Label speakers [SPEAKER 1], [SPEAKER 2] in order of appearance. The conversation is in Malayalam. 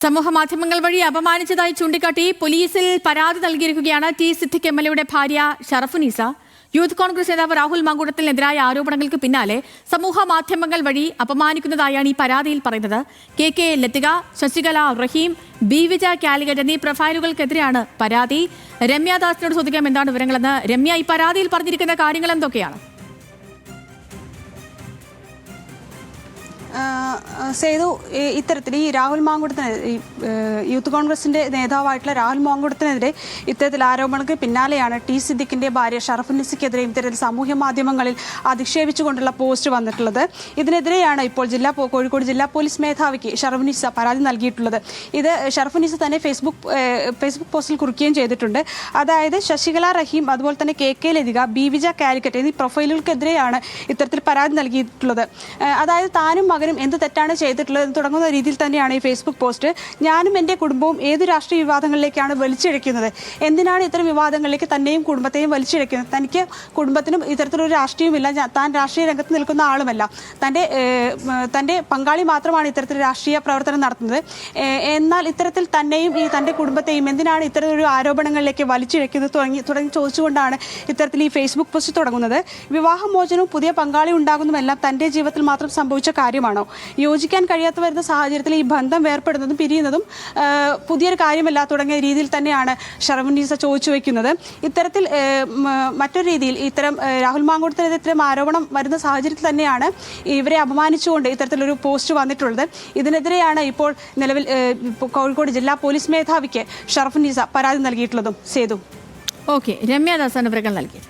[SPEAKER 1] സമൂഹ മാധ്യമങ്ങൾ വഴി അപമാനിച്ചതായി ചൂണ്ടിക്കാട്ടി പോലീസിൽ പരാതി നൽകിയിരിക്കുകയാണ് ടി സിദ്ദിഖ് എംഎൽഎയുടെ ഭാര്യ ഷറഫുന്നീസ. യൂത്ത് കോൺഗ്രസ് നേതാവ് രാഹുൽ മാങ്കൂട്ടത്തിനെതിരായ ആരോപണങ്ങൾക്ക് പിന്നാലെ സമൂഹ മാധ്യമങ്ങൾ വഴി അപമാനിക്കുന്നതായാണ് ഈ പരാതിയിൽ പറയുന്നത്. കെ ലതിക, ശശികല റഹീം, ബിവിജ കാലിക്കറ്റ് എന്നീ പ്രൊഫൈലുകൾക്കെതിരെയാണ് പരാതി. രമ്യാദാസിനോട് ചോദിക്കാം എന്താണ് വിവരങ്ങളെന്ന്. രമ്യ, ഈ പരാതിയിൽ പറഞ്ഞിരിക്കുന്ന കാര്യങ്ങൾ എന്തൊക്കെയാണ്?
[SPEAKER 2] സേതു, ഇത്തരത്തിൽ ഈ രാഹുൽ മാങ്കൂട്ടത്തിനെതിരെ, യൂത്ത് കോൺഗ്രസിന്റെ നേതാവായിട്ടുള്ള രാഹുൽ മാങ്കൂട്ടത്തിനെതിരെ ഇത്തരത്തിൽ ആരോപണങ്ങൾക്ക് പിന്നാലെയാണ് ടി സിദ്ദിഖിന്റെ ഭാര്യ ഷറഫുന്നീസയ്ക്കെതിരെ ഇത്തരത്തിൽ സാമൂഹ്യ മാധ്യമങ്ങളിൽ അധിക്ഷേപിച്ചുകൊണ്ടുള്ള പോസ്റ്റ് വന്നിട്ടുള്ളത്. ഇതിനെതിരെയാണ് ഇപ്പോൾ കോഴിക്കോട് ജില്ലാ പോലീസ് മേധാവിക്ക് ഷറഫുന്നീസ പരാതി നൽകിയിട്ടുള്ളത്. ഇത് ഷറഫുന്നീസ തന്നെ ഫേസ്ബുക്ക് പോസ്റ്റിൽ കുറിക്കുകയും ചെയ്തിട്ടുണ്ട്. അതായത് ശശികല റഹീം, അതുപോലെ തന്നെ കെ ലതിക, ബിവിജ കാലിക്കറ്റ് എന്നീ പ്രൊഫൈലുകൾക്കെതിരെയാണ് ഇത്തരത്തിൽ പരാതി നൽകിയിട്ടുള്ളത്. അതായത് താനും മകനും എന്ത് തെറ്റാണ് ചെയ്തിട്ടുള്ളത് എന്ന് തുടങ്ങുന്ന രീതിയിൽ തന്നെയാണ് ഈ ഫേസ്ബുക്ക് പോസ്റ്റ്. ഞാനും എൻ്റെ കുടുംബവും ഏത് രാഷ്ട്രീയ വിവാദങ്ങളിലേക്കാണ് വലിച്ചിഴക്കുന്നത്, എന്തിനാണ് ഇത്തരം വിവാദങ്ങളിലേക്ക് തന്നെയും കുടുംബത്തെയും വലിച്ചിഴക്കുന്നത്? തനിക്ക് കുടുംബത്തിനും ഇത്തരത്തിലൊരു രാഷ്ട്രീയമില്ല, താൻ രാഷ്ട്രീയ രംഗത്ത് നിൽക്കുന്ന ആളുമല്ല, തൻ്റെ പങ്കാളി മാത്രമാണ് ഇത്തരത്തിൽ രാഷ്ട്രീയ പ്രവർത്തനം നടത്തുന്നത്. എന്നാൽ ഇത്തരത്തിൽ തന്നെയും തൻ്റെ കുടുംബത്തെയും എന്തിനാണ് ഇത്തരത്തിലൊരു ആരോപണങ്ങളിലേക്ക് വലിച്ചിഴക്കുന്നത് തുടങ്ങി ചോദിച്ചുകൊണ്ടാണ് ഇത്തരത്തിൽ ഈ ഫേസ്ബുക്ക് പോസ്റ്റ് തുടങ്ങുന്നത്. വിവാഹമോചനവും പുതിയ പങ്കാളി ഉണ്ടാകുന്നതുമെല്ലാം തൻ്റെ ജീവിതത്തിൽ മാത്രം സംഭവിച്ച കാര്യമാണോ? യോജിക്കാൻ കഴിയാത്ത വരുന്ന സാഹചര്യത്തിൽ ഈ ബന്ധം വേർപ്പെടുന്നതും പിരിയുന്നതും പുതിയൊരു കാര്യമല്ല തുടങ്ങിയ രീതിയിൽ തന്നെയാണ് ഷറഫുന്നീസ ചോദിച്ചു വയ്ക്കുന്നത്. ഇത്തരത്തിൽ മറ്റൊരു രീതിയിൽ ഇത്തരം രാഹുൽ മാങ്കൂട്ടത്തിനെതിരെ ഇത്തരം ആരോപണം വരുന്ന സാഹചര്യത്തിൽ തന്നെയാണ് ഇവരെ അപമാനിച്ചുകൊണ്ട് ഇത്തരത്തിലൊരു പോസ്റ്റ് വന്നിട്ടുള്ളത്. ഇതിനെതിരെയാണ് ഇപ്പോൾ നിലവിൽ കോഴിക്കോട് ജില്ലാ പോലീസ് മേധാവിക്ക് ഷറഫുന്നീസ പരാതി നൽകിയിട്ടുള്ളതും. സേതു,
[SPEAKER 1] ഓക്കെ, രമ്യാദാസാണ് വിവരങ്ങൾ നൽകിയത്.